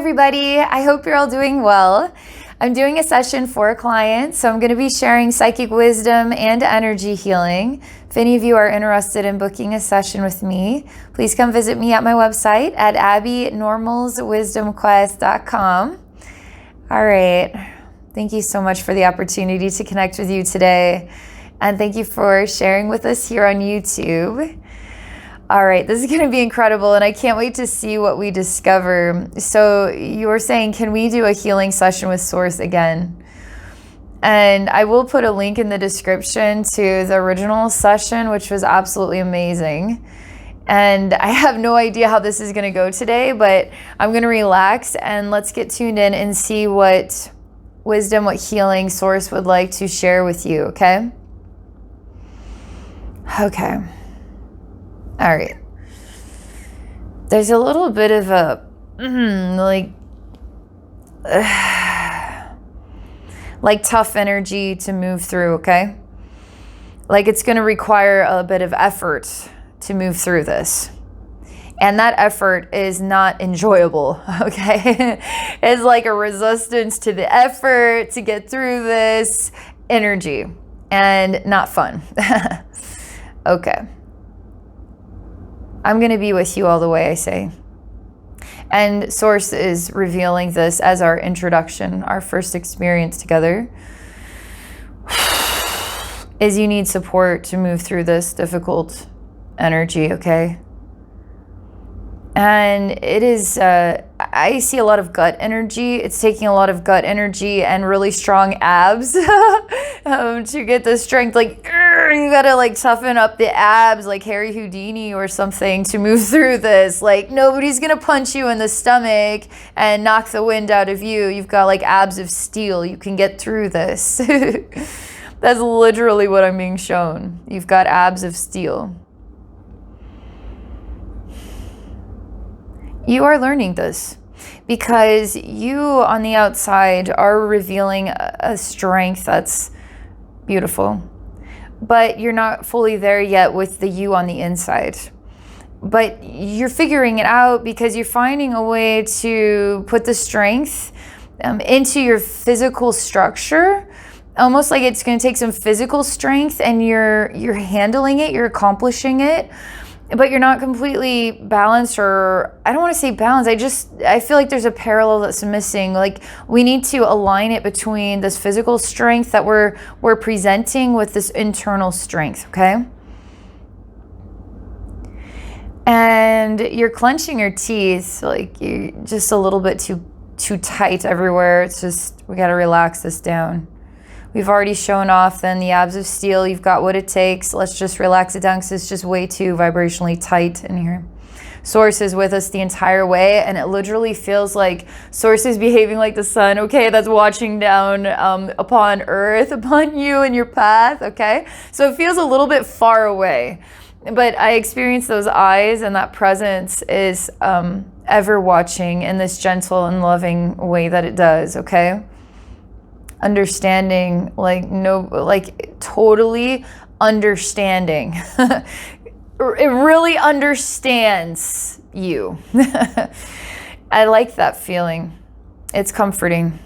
everybody. I hope you're all doing well. I'm doing a session for a client, so I'm going to be sharing psychic wisdom and energy healing. If any of you are interested in booking a session with me, please come visit me at my website at abbeynormalswisdomquest.com. All right. Thank you so much for the opportunity to connect with you today. And thank you for sharing with us here on YouTube. All right, this is going to be incredible, and I can't wait to see what we discover. So you were saying, can we do a healing session with Source again? And I will put a link in the description to the original session, which was absolutely amazing. And I have no idea how this is going to go today, but I'm going to relax and let's get tuned in and see what wisdom, what healing Source would like to share with you, okay? Okay. All right. There's a little bit of a, like tough energy to move through, okay? Like it's going to require a bit of effort to move through this. And that effort is not enjoyable, okay? It's like a resistance to the effort to get through this energy and not fun. Okay. I'm going to be with you all the way, I say. And Source is revealing this as our introduction, our first experience together. Is you need support to move through this difficult energy, okay? And it is, I see a lot of gut energy. It's taking a lot of gut energy and really strong abs to get the strength. Like, you gotta like toughen up the abs like Harry Houdini or something to move through this. Like, nobody's gonna punch you in the stomach and knock the wind out of you. You've got like abs of steel. You can get through this. That's literally what I'm being shown. You've got abs of steel. You are learning this because you on the outside are revealing a strength that's beautiful, but you're not fully there yet with the you on the inside. But you're figuring it out because you're finding a way to put the strength into your physical structure, almost like it's going to take some physical strength, and you're handling it, you're accomplishing it. But you're not completely balanced, or I don't want to say balanced. I feel like there's a parallel that's missing. Like we need to align it between this physical strength that we're presenting with this internal strength, okay? And you're clenching your teeth, like you're just a little bit too tight everywhere. It's just, we got to relax this down. We've already shown off then the abs of steel. You've got what it takes. Let's just relax it down because it's just way too vibrationally tight in here. Source is with us the entire way, and it literally feels like Source is behaving like the sun, okay, that's watching down upon earth, upon you and your path, okay? So it feels a little bit far away, but I experience those eyes, and that presence is ever watching in this gentle and loving way that it does, okay? Understanding, like totally understanding. It really understands you. I like that feeling. It's comforting.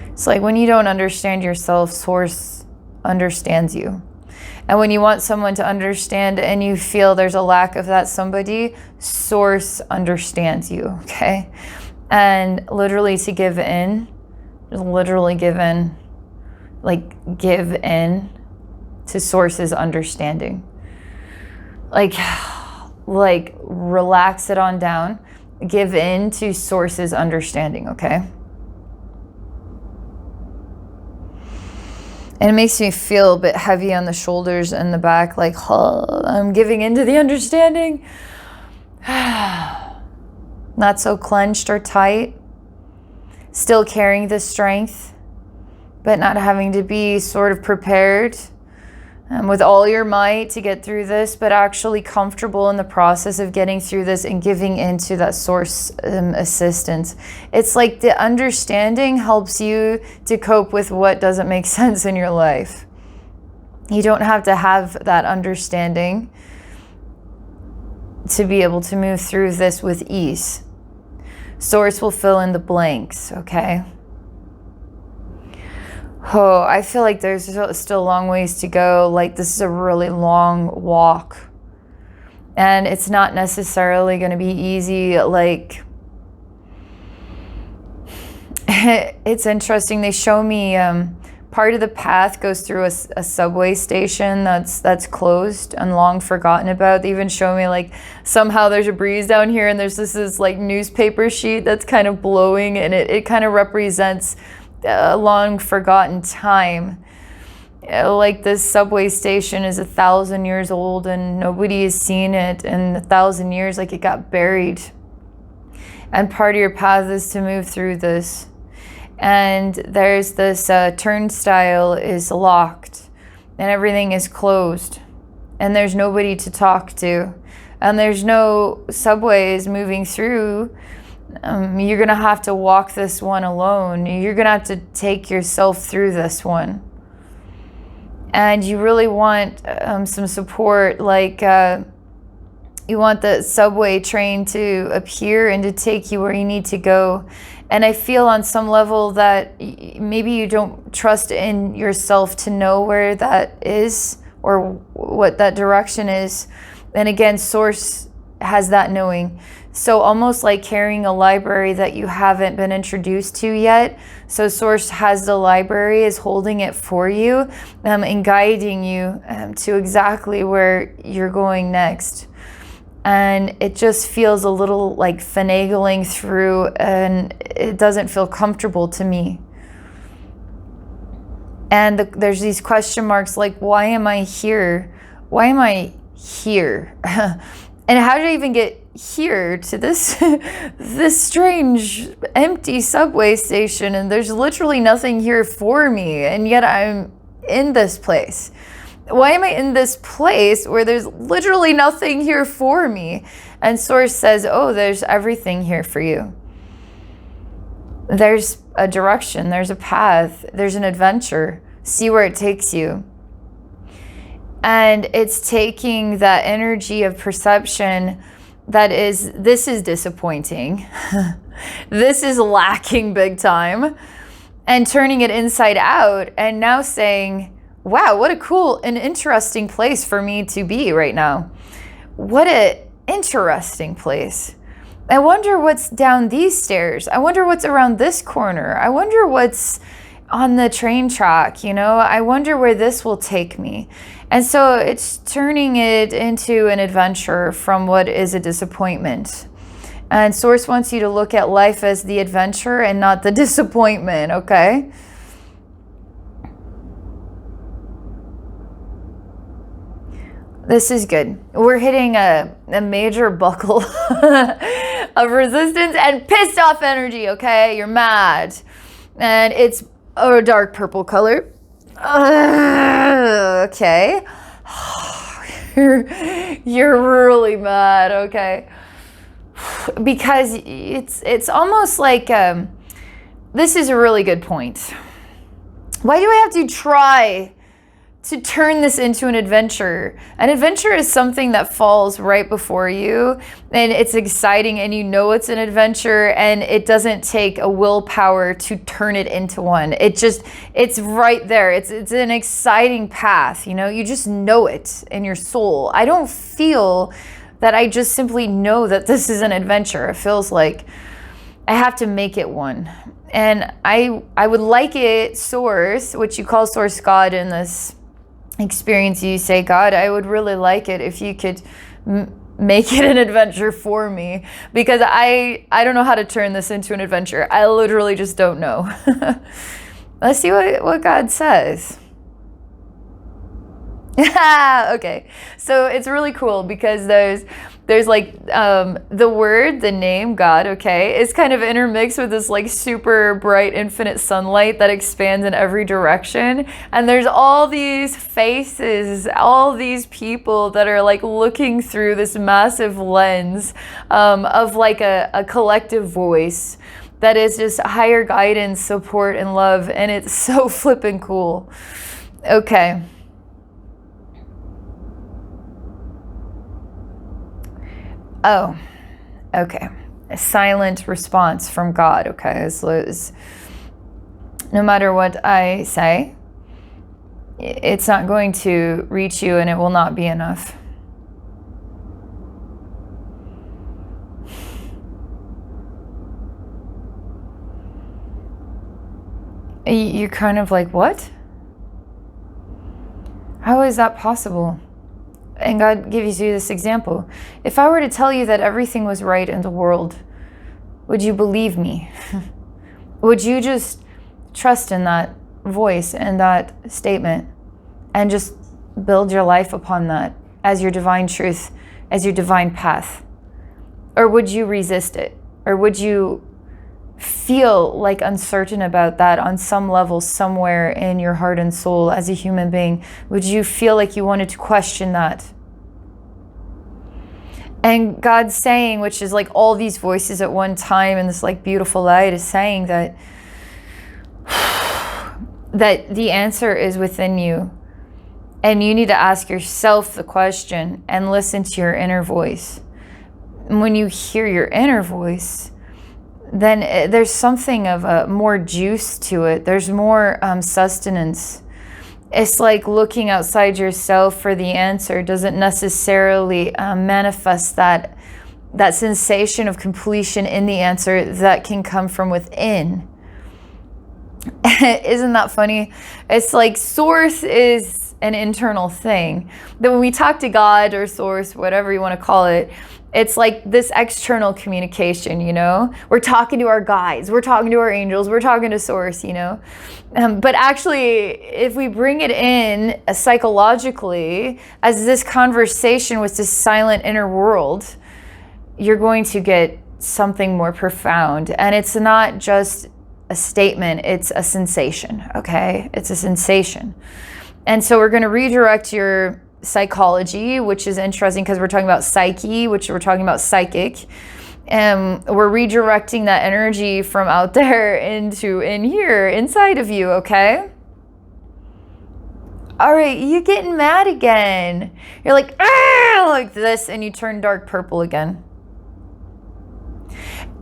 It's like when you don't understand yourself, Source understands you. And when you want someone to understand and you feel there's a lack of that somebody, Source understands you, okay? And literally to give in, just literally give in to Source's understanding. Like relax it on down. Give in to Source's understanding, okay? And it makes me feel a bit heavy on the shoulders and the back, like, I'm giving into the understanding. Not so clenched or tight. Still carrying the strength, but not having to be sort of prepared with all your might to get through this, but actually comfortable in the process of getting through this and giving into that Source assistance. It's like the understanding helps you to cope with what doesn't make sense in your life. You don't have to have that understanding to be able to move through this with ease. Source will fill in the blanks, okay? Oh, I feel like there's still a long ways to go. Like, this is a really long walk. And it's not necessarily going to be easy. Like, it's interesting. They show me part of the path goes through a subway station that's closed and long forgotten about. They even show me like somehow there's a breeze down here and there's this like newspaper sheet that's kind of blowing, and it kind of represents a long forgotten time. Like, this subway station is 1,000 years old and nobody has seen it in 1,000 years. Like, it got buried. And part of your path is to move through this. And there's this turnstile is locked and everything is closed. And there's nobody to talk to. And there's no subways moving through. You're going to have to walk this one alone. You're going to have to take yourself through this one. And you really want some support, like you want the subway train to appear and to take you where you need to go. And I feel on some level that maybe you don't trust in yourself to know where that is or what that direction is. And again, Source has that knowing. So almost like carrying a library that you haven't been introduced to yet. So Source has the library, is holding it for you and guiding you to exactly where you're going next. And it just feels a little like finagling through, and it doesn't feel comfortable to me. And there's these question marks like, why am I here? Why am I here? And how did I even get here to this this strange empty subway station, and there's literally nothing here for me, and yet I'm in this place. Why am I in this place where there's literally nothing here for me? And Source says, oh, there's everything here for you. There's a direction, there's a path, there's an adventure. See where it takes you. And it's taking that energy of perception that is, this is disappointing. This is lacking big time. And turning it inside out and now saying, wow, what a cool and interesting place for me to be right now. What an interesting place. I wonder what's down these stairs. I wonder what's around this corner. I wonder what's on the train track, you know? I wonder where this will take me. And so it's turning it into an adventure from what is a disappointment. And Source wants you to look at life as the adventure and not the disappointment, okay? This is good. We're hitting a major buckle of resistance and pissed off energy, okay? You're mad. And it's a dark purple color. Okay. You're really mad, okay? Because it's almost like this is a really good point. Why do I have to try to turn this into an adventure? An adventure is something that falls right before you, and it's exciting, and you know it's an adventure, and it doesn't take a willpower to turn it into one. It's right there. It's an exciting path, you know? You just know it in your soul. I don't feel that I just simply know that this is an adventure. It feels like I have to make it one. And I would like it, Source, which you call Source God in this experience, you say, God, I would really like it if you could make it an adventure for me, because I don't know how to turn this into an adventure. I literally just don't know. Let's see what God says. Okay, so it's really cool because there's like the word, the name God, okay, is kind of intermixed with this like super bright infinite sunlight that expands in every direction. And there's all these faces, all these people that are like looking through this massive lens of like a collective voice that is just higher guidance, support, and love. And it's so flippin' cool. Okay. Oh, okay. a silent response from God, okay? So no matter what I say, it's not going to reach you, and it will not be enough. You're kind of like, what? How is that possible? And God gives you this example. If I were to tell you that everything was right in the world, would you believe me? Would you just trust in that voice and that statement and just build your life upon that as your divine truth, as your divine path? Or would you resist it? Or would you feel like uncertain about that on some level somewhere in your heart and soul as a human being? Would you feel like you wanted to question that? And God's saying, which is like all these voices at one time in this like beautiful light, is saying that that the answer is within you. And you need to ask yourself the question and listen to your inner voice. And when you hear your inner voice, then there's something of a more juice to it. There's more sustenance. It's like looking outside yourself for the answer doesn't necessarily manifest that sensation of completion in the answer that can come from within. Isn't that funny? It's like source is an internal thing. That when we talk to God or source, whatever you want to call it, it's like this external communication, you know? We're talking to our guides, we're talking to our angels, we're talking to source, you know? But actually, if we bring it in psychologically as this conversation with this silent inner world, you're going to get something more profound. And it's not just a statement, it's a sensation, okay? It's a sensation. And so we're going to redirect your psychology, which is interesting because we're talking about psyche, which we're talking about psychic. And we're redirecting that energy from out there into in here, inside of you, okay? All right, you getting mad again. You're like, ah, like this, and you turn dark purple again.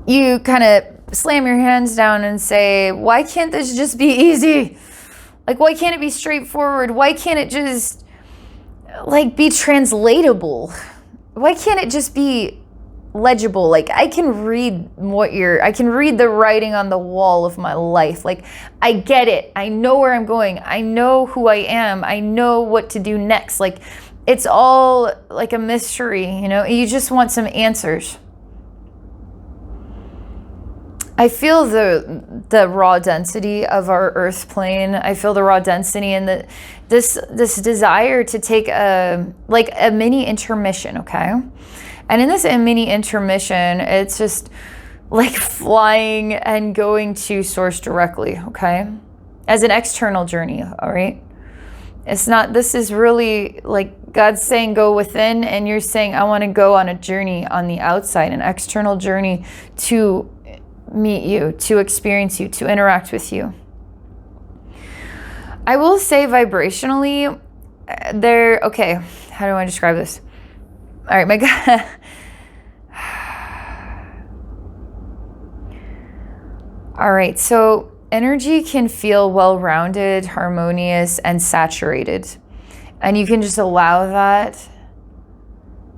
You kind of slam your hands down and say, why can't this just be easy? Like, why can't it be straightforward? Why can't it just like be translatable? Why can't it just be legible? Like I can read the writing on the wall of my life. Like I get it. I know where I'm going. I know who I am. I know what to do next. Like it's all like a mystery, you know? You just want some answers. I feel the raw density of our earth plane. I feel the raw density and this desire to take a mini intermission, okay? And in this mini intermission, it's just like flying and going to source directly, okay? As an external journey, all right? It's not, this is really like God's saying go within, and you're saying I want to go on a journey on the outside, an external journey to meet you, to experience you, to interact with you. I will say vibrationally, okay, how do I describe this? All right, my God. All right, so energy can feel well-rounded, harmonious, and saturated. And you can just allow that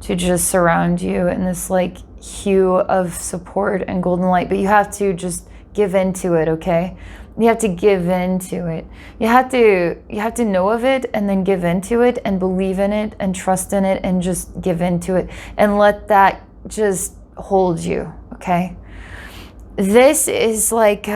to just surround you in this like hue of support and golden light, but you have to just give into it, okay? You have to give into it. You have to know of it and then give into it and believe in it and trust in it and just give into it and let that just hold you, okay? This is like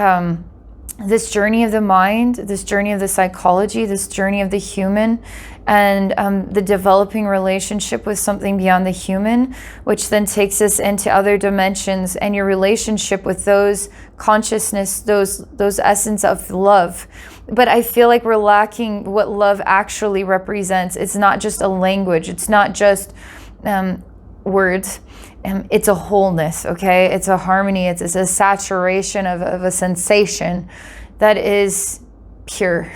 this journey of the mind, this journey of the psychology, this journey of the human, and the developing relationship with something beyond the human, which then takes us into other dimensions and your relationship with those consciousness, those essence of love. But I feel like we're lacking what love actually represents. It's not just a language. It's not just words. It's a wholeness, okay? It's a harmony. It's a saturation of a sensation that is pure.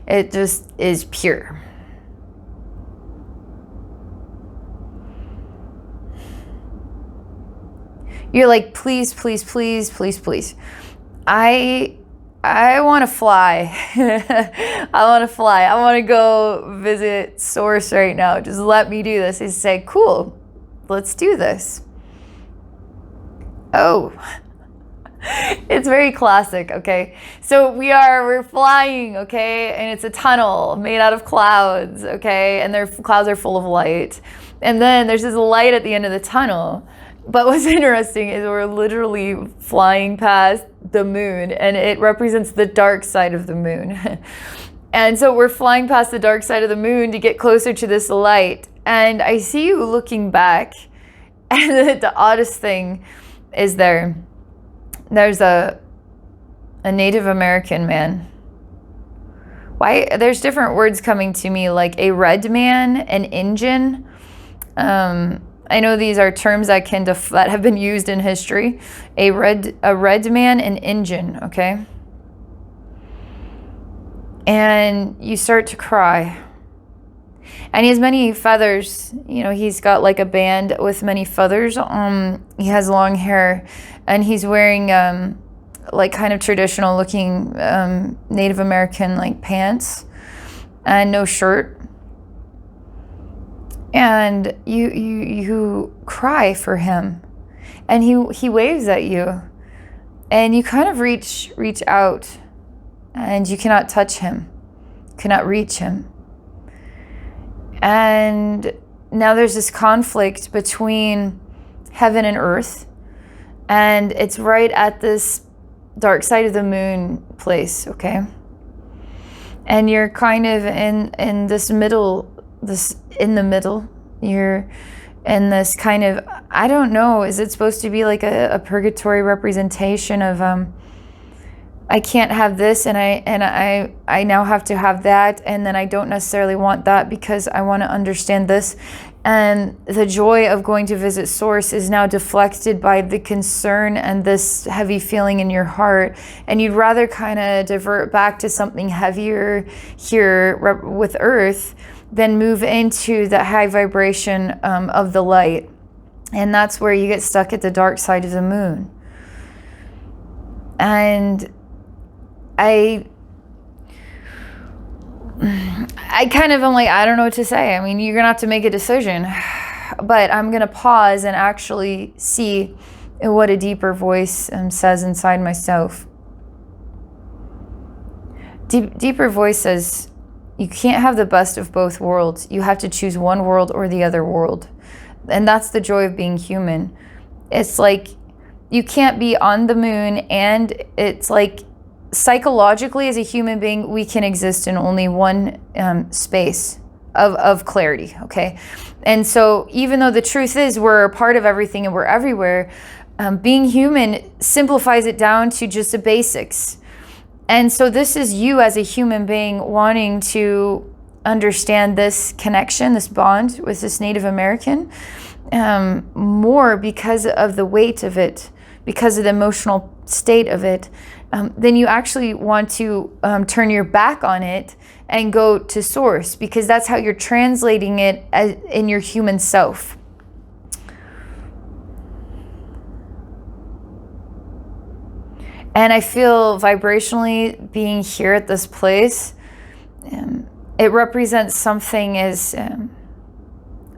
It just is pure. You're like, please, please, please, please, please. I want to fly. I want to fly. I want to go visit Source right now. Just let me do this. He say, cool, let's do this. Oh, it's very classic, okay? So we're flying, okay? And it's a tunnel made out of clouds, okay? And clouds are full of light. And then there's this light at the end of the tunnel. But what's interesting is we're literally flying past the moon, and it represents the dark side of the moon. And so we're flying past the dark side of the moon to get closer to this light. And I see you looking back, and the oddest thing is there's a Native American man. Why? There's different words coming to me, like a red man, an Injun. I know these are terms that have been used in history. A red man, an Injun, okay? And you start to cry. And he has many feathers. You know, he's got like a band with many feathers. He has long hair, and he's wearing like kind of traditional looking Native American like pants and no shirt. And you cry for him, and he waves at you, and you kind of reach out, and you cannot touch him, cannot reach him. And now there's this conflict between heaven and earth, and it's right at this dark side of the moon place, okay? And you're kind of in this middle. You're in this kind of, I don't know, is it supposed to be like a purgatory representation of I can't have this, and I now have to have that, and then I don't necessarily want that because I want to understand this. And the joy of going to visit Source is now deflected by the concern and this heavy feeling in your heart, and you'd rather kind of divert back to something heavier here with Earth then move into the high vibration of the light. And that's where you get stuck at the dark side of the moon. And I kind of am like, I don't know what to say. I mean, you're gonna have to make a decision, but I'm gonna pause and actually see what a deeper voice says inside myself. Deeper voice says, you can't have the best of both worlds. You have to choose one world or the other world. And that's the joy of being human. It's like you can't be on the moon, and it's like psychologically as a human being, we can exist in only one space of clarity, okay? And so even though the truth is we're a part of everything and we're everywhere, being human simplifies it down to just the basics. And so this is you as a human being wanting to understand this connection, this bond with this Native American more because of the weight of it, because of the emotional state of it. Then you actually want to turn your back on it and go to Source, because that's how you're translating it in your human self. And I feel vibrationally being here at this place, it represents something as,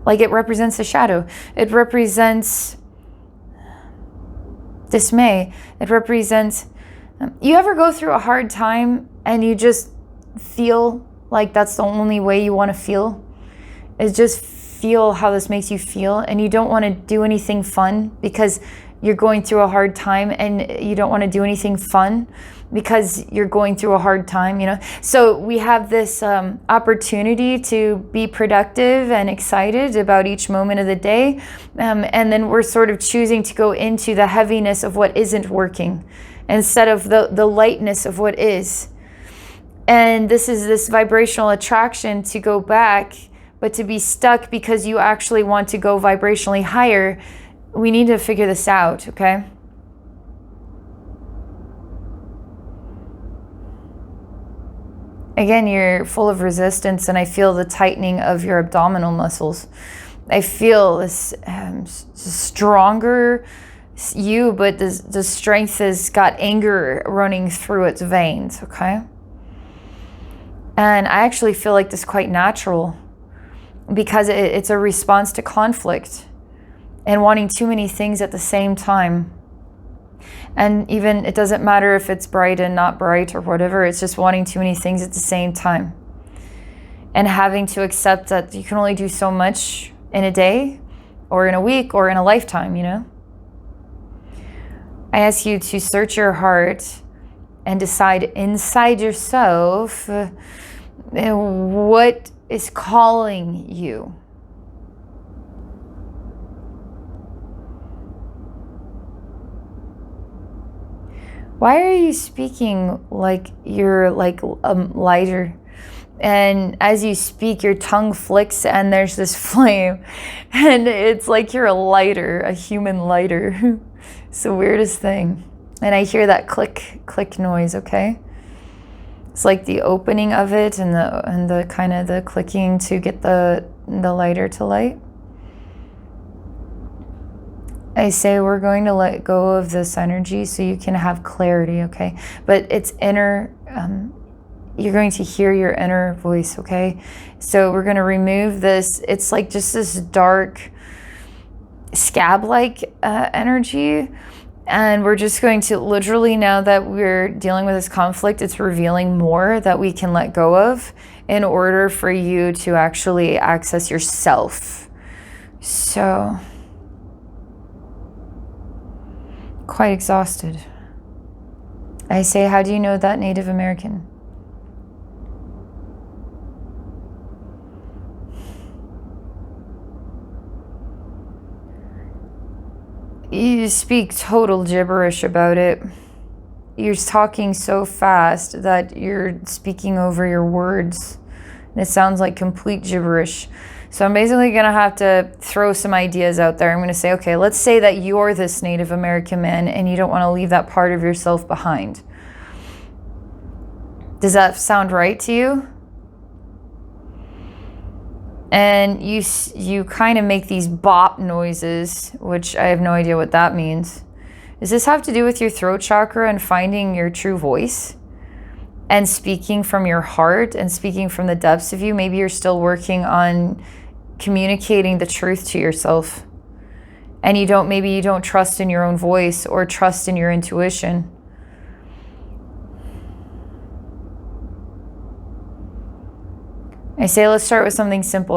like it represents a shadow. It represents dismay. It represents, you ever go through a hard time and you just feel like that's the only way you want to feel? Is just feel how this makes you feel, and you don't want to do anything fun because you're going through a hard time, and you don't want to do anything fun because you're going through a hard time, you know? So we have this opportunity to be productive and excited about each moment of the day. And then we're sort of choosing to go into the heaviness of what isn't working instead of the lightness of what is. And this is this vibrational attraction to go back, but to be stuck because you actually want to go vibrationally higher. We need to figure this out, okay? Again, you're full of resistance, and I feel the tightening of your abdominal muscles. I feel this stronger you, but the strength has got anger running through its veins, okay? And I actually feel like this is quite natural because it's a response to conflict and wanting too many things at the same time. And even, it doesn't matter if it's bright and not bright or whatever, it's just wanting too many things at the same time. And having to accept that you can only do so much in a day or in a week or in a lifetime, you know? I ask you to search your heart and decide inside yourself what is calling you. Why are you speaking like you're like a lighter? And as you speak, your tongue flicks and there's this flame. And it's like you're a lighter, a human lighter. It's the weirdest thing. And I hear that click noise, okay? It's like the opening of it and the kind of the clicking to get the lighter to light. I say we're going to let go of this energy so you can have clarity, okay? But it's inner, you're going to hear your inner voice, okay? So we're going to remove this. It's like just this dark scab-like energy. And we're just going to literally, now that we're dealing with this conflict, it's revealing more that we can let go of in order for you to actually access yourself. So, quite exhausted. I say, how do you know that, Native American? You speak total gibberish about it. You're talking so fast that you're speaking over your words. And it sounds like complete gibberish. So I'm basically going to have to throw some ideas out there. I'm going to say, okay, let's say that you're this Native American man and you don't want to leave that part of yourself behind. Does that sound right to you? And you kind of make these bop noises, which I have no idea what that means. Does this have to do with your throat chakra and finding your true voice? And speaking from your heart and speaking from the depths of you? Maybe you're still working on communicating the truth to yourself. And maybe you don't trust in your own voice or trust in your intuition. I say, let's start with something simple.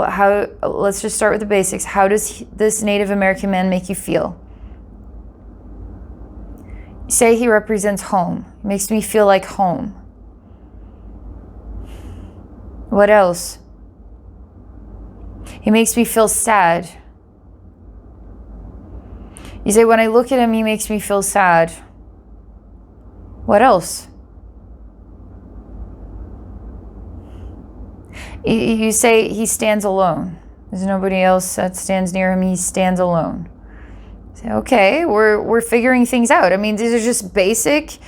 Let's just start with the basics. How does this Native American man make you feel? Say he represents home. He makes me feel like home. What else? He makes me feel sad. You say, when I look at him, he makes me feel sad. What else? You say he stands alone. There's nobody else that stands near him. He stands alone. Say, okay, we're figuring things out. I mean, these are just basic,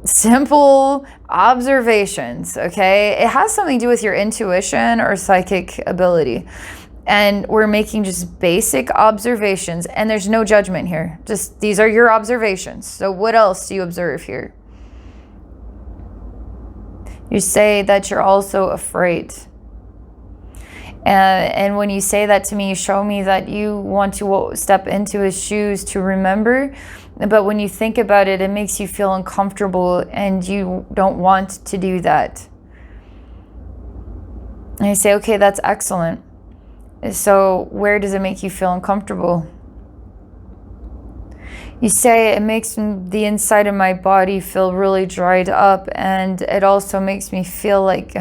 simple observations, okay? It has something to do with your intuition or psychic ability. And we're making just basic observations, and there's no judgment here. Just, these are your observations. So what else do you observe here? You say that you're also afraid. And when you say that to me, you show me that you want to step into his shoes to remember. But when you think about it, it makes you feel uncomfortable and you don't want to do that. And I say, okay, that's excellent. So where does it make you feel uncomfortable? You say it makes the inside of my body feel really dried up, and it also makes me feel like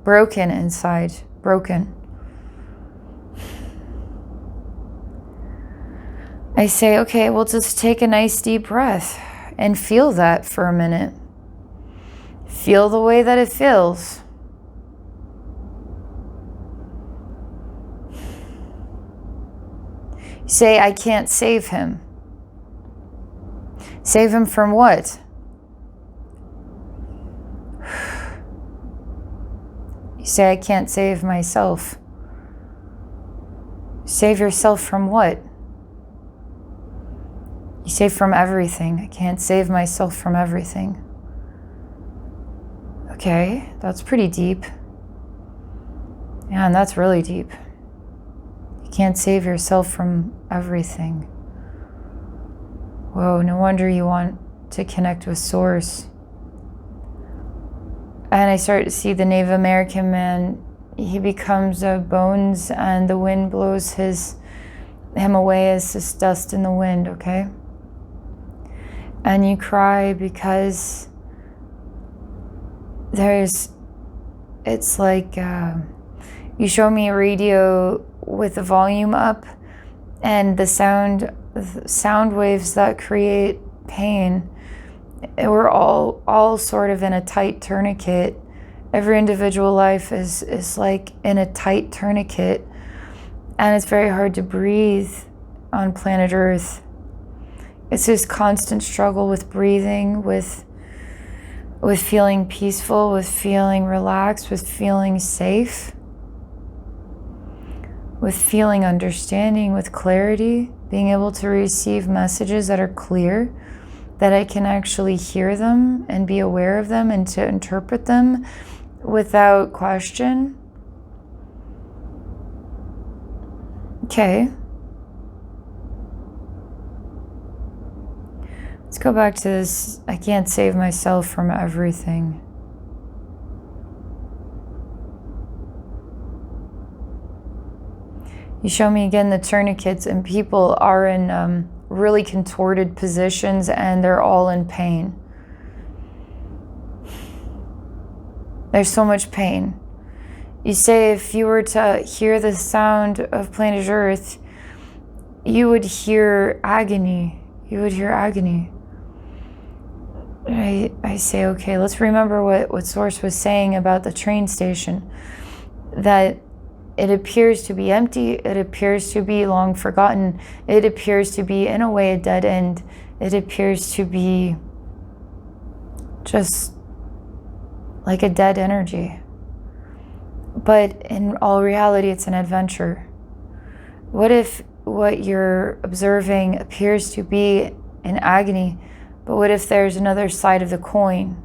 broken inside, broken. I say, okay, well, just take a nice deep breath and feel that for a minute. Feel the way that it feels. You say, I can't save him. Save him from what? You say, I can't save myself. Save yourself from what? You say from everything. I can't save myself from everything. Okay, that's pretty deep. Yeah, and that's really deep. You can't save yourself from everything. Whoa, no wonder you want to connect with Source. And I start to see the Native American man. He becomes bones, and the wind blows him away as this dust in the wind, okay? And you cry because it's like you show me a radio with the volume up, and the sound waves that create pain, we're all sort of in a tight tourniquet. Every individual life is like in a tight tourniquet, and it's very hard to breathe on planet Earth. It's this constant struggle with breathing, with feeling peaceful, with feeling relaxed, with feeling safe, with feeling understanding, with clarity, being able to receive messages that are clear, that I can actually hear them and be aware of them and to interpret them without question. Okay. Let's go back to this. I can't save myself from everything. You show me again the tourniquets, and people are in really contorted positions, and they're all in pain. There's so much pain. You say if you were to hear the sound of planet Earth, you would hear agony. You would hear agony. I say, okay, let's remember what Source was saying about the train station. That it appears to be empty. It appears to be long forgotten. It appears to be, in a way, a dead end. It appears to be just like a dead energy. But in all reality, it's an adventure. What if what you're observing appears to be an agony, but what if there's another side of the coin?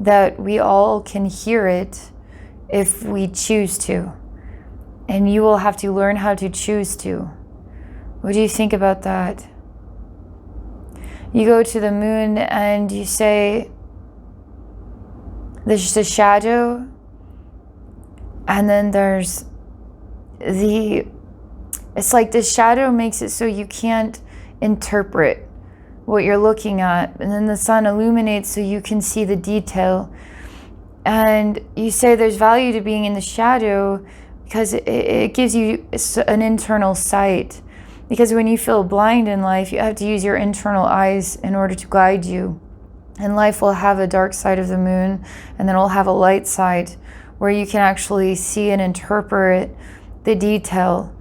That we all can hear it if we choose to. And you will have to learn how to choose to. What do you think about that? You go to the moon and you say, there's the shadow, and then there's it's like the shadow makes it so you can't interpret what you're looking at, and then the sun illuminates so you can see the detail. And you say there's value to being in the shadow because it gives you an internal sight. Because when you feel blind in life, you have to use your internal eyes in order to guide you. And life will have a dark side of the moon, and then it'll have a light side where you can actually see and interpret the detail.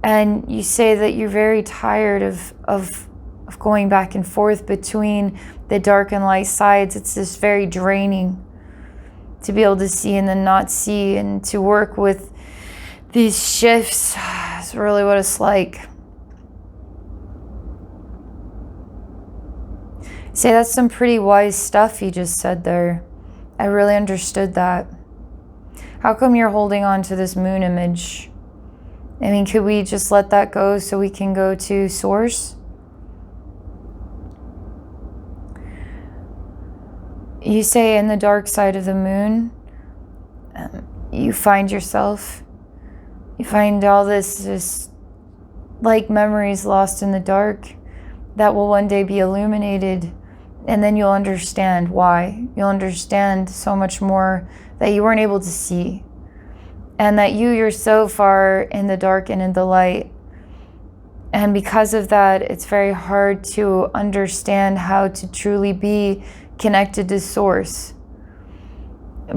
And you say that you're very tired of going back and forth between the dark and light sides. It's just very draining to be able to see and then not see, and to work with these shifts is really what it's like. Say that's some pretty wise stuff you just said there. I really understood that. How come you're holding on to this moon image? I mean, could we just let that go so we can go to Source? You say in the dark side of the moon, you find yourself. You find all this like memories lost in the dark that will one day be illuminated. And then you'll understand why. You'll understand so much more that you weren't able to see. And that yourself are in the dark and in the light. And because of that, it's very hard to understand how to truly be connected to Source.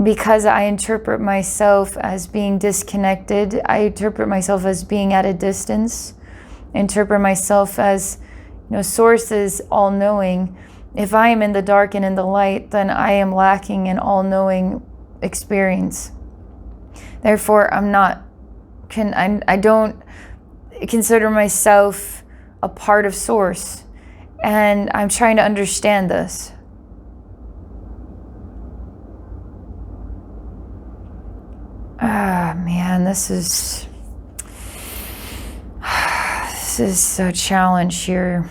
Because I interpret myself as being disconnected. I interpret myself as being at a distance. I interpret myself as, Source is all-knowing. If I am in the dark and in the light, then I am lacking in all-knowing experience. Therefore, I don't consider myself a part of Source. And I'm trying to understand this. Ah, man, this is a challenge here.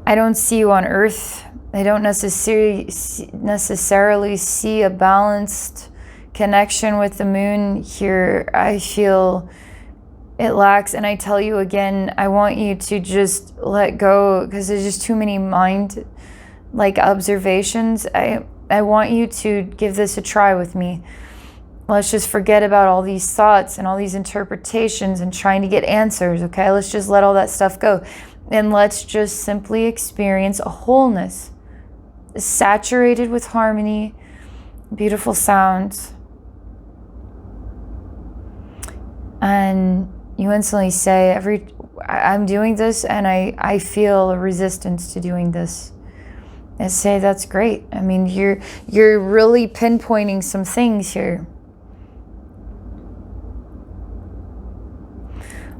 I don't see you on earth. I don't necessarily see a balanced connection with the moon here. I feel it lacks, and I tell you again, I want you to just let go, because there's just too many mind observations. I want you to give this a try with me. Let's just forget about all these thoughts and all these interpretations and trying to get answers, okay? Let's just let all that stuff go. And let's just simply experience a wholeness, saturated with harmony, beautiful sounds. And you instantly say, I'm doing this, and I feel a resistance to doing this. And say, that's great. I mean, you're really pinpointing some things here.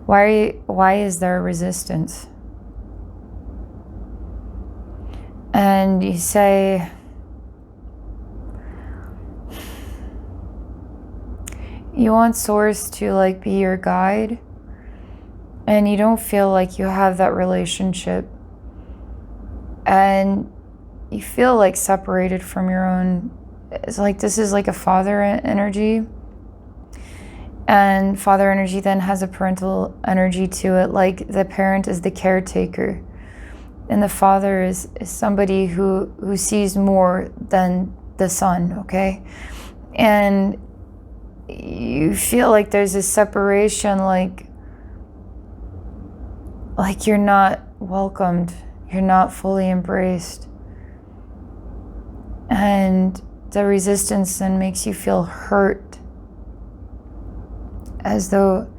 Why is there a resistance? And you say, you want Source to be your guide, and you don't feel like you have that relationship, and you feel separated from your own. It's this is a father energy, and father energy then has a parental energy to it. The parent is the caretaker, and the father is somebody who sees more than the son, okay? And you feel there's a separation, you're not welcomed, you're not fully embraced. And the resistance then makes you feel hurt, as though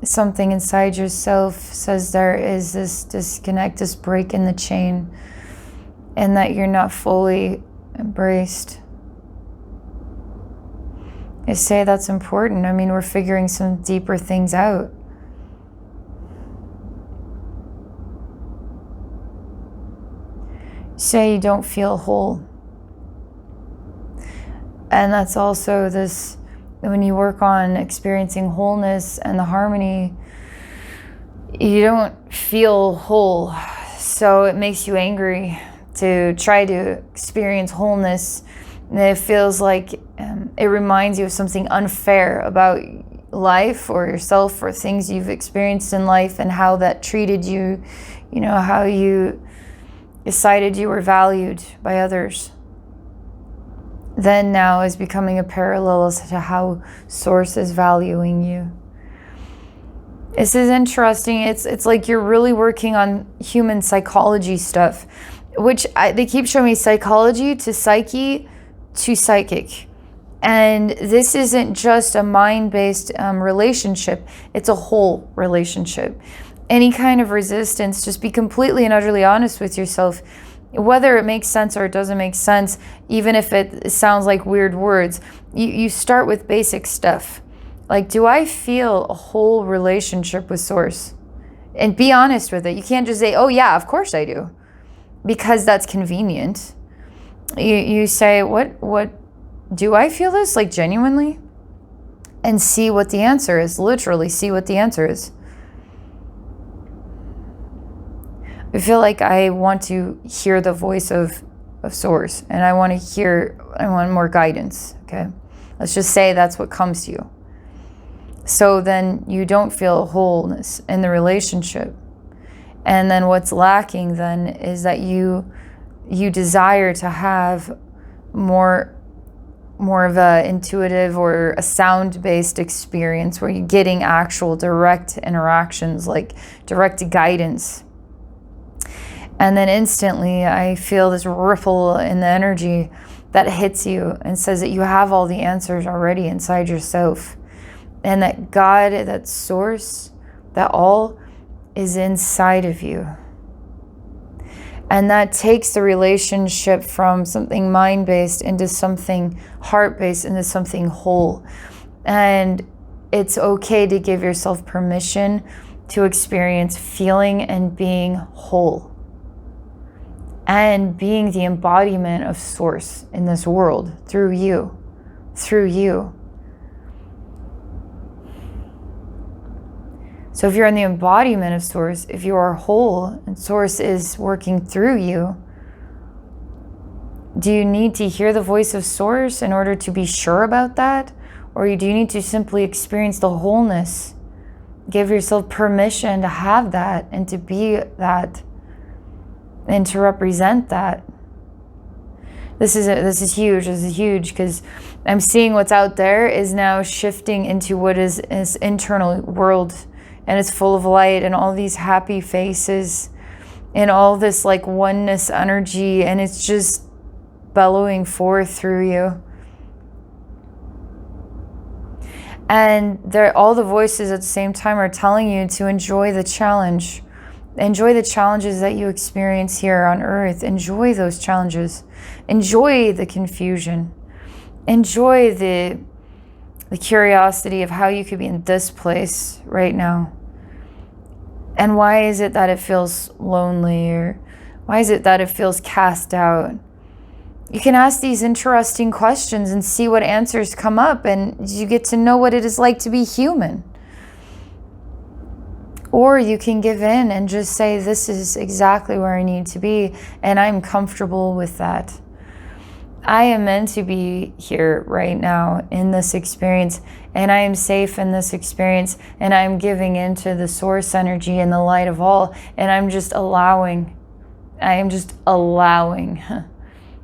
something inside yourself says there is this disconnect, this break in the chain, and that you're not fully embraced. I say that's important. I mean, we're figuring some deeper things out. Say you don't feel whole. And that's also this, when you work on experiencing wholeness and the harmony, you don't feel whole. So it makes you angry to try to experience wholeness. And it feels it reminds you of something unfair about life or yourself or things you've experienced in life and how that treated you, how you decided you were valued by others. Then now is becoming a parallel as to how Source is valuing you. This is interesting. It's you're really working on human psychology stuff, which they keep showing me psychology to psyche to psychic. And this isn't just a mind-based relationship. It's a whole relationship. Any kind of resistance, just be completely and utterly honest with yourself. Whether it makes sense or it doesn't make sense, even if it sounds like weird words, you start with basic stuff. Do I feel a whole relationship with Source? And be honest with it. You can't just say, oh yeah, of course I do, because that's convenient. You say, what do I feel this genuinely? And see what the answer is. Literally see what the answer is. I feel I want to hear the voice of Source, and I want more guidance, okay? Let's just say that's what comes to you. So then you don't feel wholeness in the relationship. And then what's lacking then is that you desire to have more of a intuitive or a sound-based experience where you're getting actual direct interactions, direct guidance. And then instantly I feel this ripple in the energy that hits you and says that you have all the answers already inside yourself. And that God, that Source, that all is inside of you. And that takes the relationship from something mind-based into something heart-based, into something whole. And it's okay to give yourself permission to experience feeling and being whole and being the embodiment of Source in this world through you, through you. So if you're in the embodiment of Source, if you are whole and Source is working through you, do you need to hear the voice of Source in order to be sure about that? Or do you need to simply experience the wholeness? Give yourself permission to have that and to be that and to represent that. This is huge. This is huge because I'm seeing what's out there is now shifting into what is internal world, and it's full of light and all these happy faces and all this like oneness energy, and it's just bellowing forth through you. And all the voices at the same time are telling you to enjoy the challenge. Enjoy the challenges that you experience here on earth. Enjoy those challenges. Enjoy the confusion. Enjoy the curiosity of how you could be in this place right now. And why is it that it feels lonely, or why is it that it feels cast out? You can ask these interesting questions and see what answers come up, and you get to know what it is like to be human. Or you can give in and just say, this is exactly where I need to be, and I'm comfortable with that. I am meant to be here right now in this experience, and I am safe in this experience, and I'm giving into the Source energy and the light of all, and I'm just allowing. I am just allowing.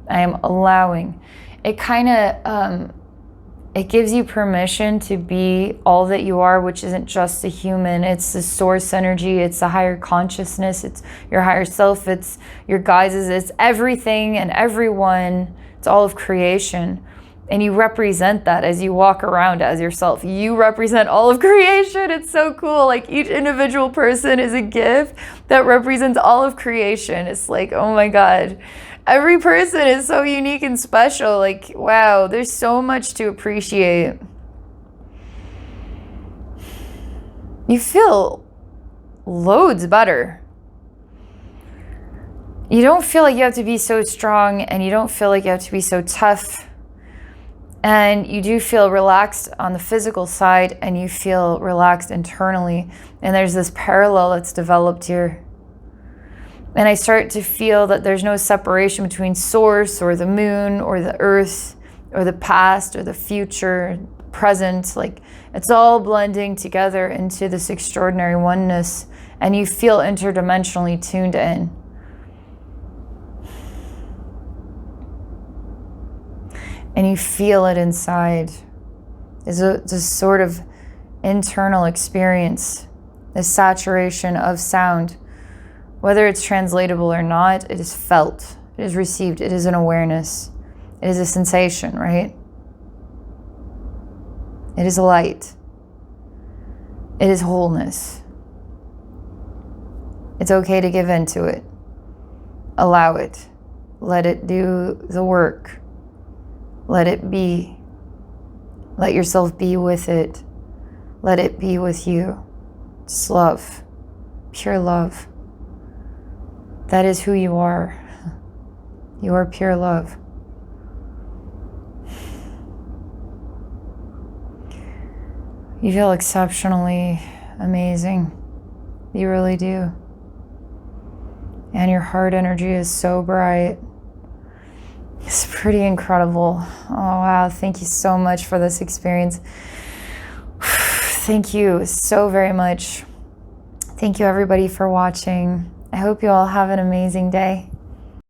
I am allowing. It kind of, it gives you permission to be all that you are, which isn't just a human. It's the Source energy. It's the higher consciousness. It's your higher self. It's your guises. It's everything and everyone. It's all of creation. And you represent that as you walk around as yourself. You represent all of creation. It's so cool. Like each individual person is a gift that represents all of creation. It's like, oh my God. Every person is so unique and special. Like, wow, there's so much to appreciate. You feel loads better. You don't feel like you have to be so strong, and you don't feel like you have to be so tough. And you do feel relaxed on the physical side, and you feel relaxed internally. And there's this parallel that's developed here. And I start to feel that there's no separation between Source or the moon or the earth or the past or the future, present. Like it's all blending together into this extraordinary oneness, and you feel interdimensionally tuned in. And you feel it inside. It's this sort of internal experience, this saturation of sound. Whether it's translatable or not, it is felt, it is received, it is an awareness, it is a sensation, right? It is light. It is wholeness. It's okay to give in to it. Allow it. Let it do the work. Let it be. Let yourself be with it. Let it be with you. Just love. Pure love. That is who you are. You are pure love. You feel exceptionally amazing. You really do. And your heart energy is so bright. It's pretty incredible. Oh, wow. Thank you so much for this experience. Thank you so very much. Thank you, everybody, for watching. I hope you all have an amazing day.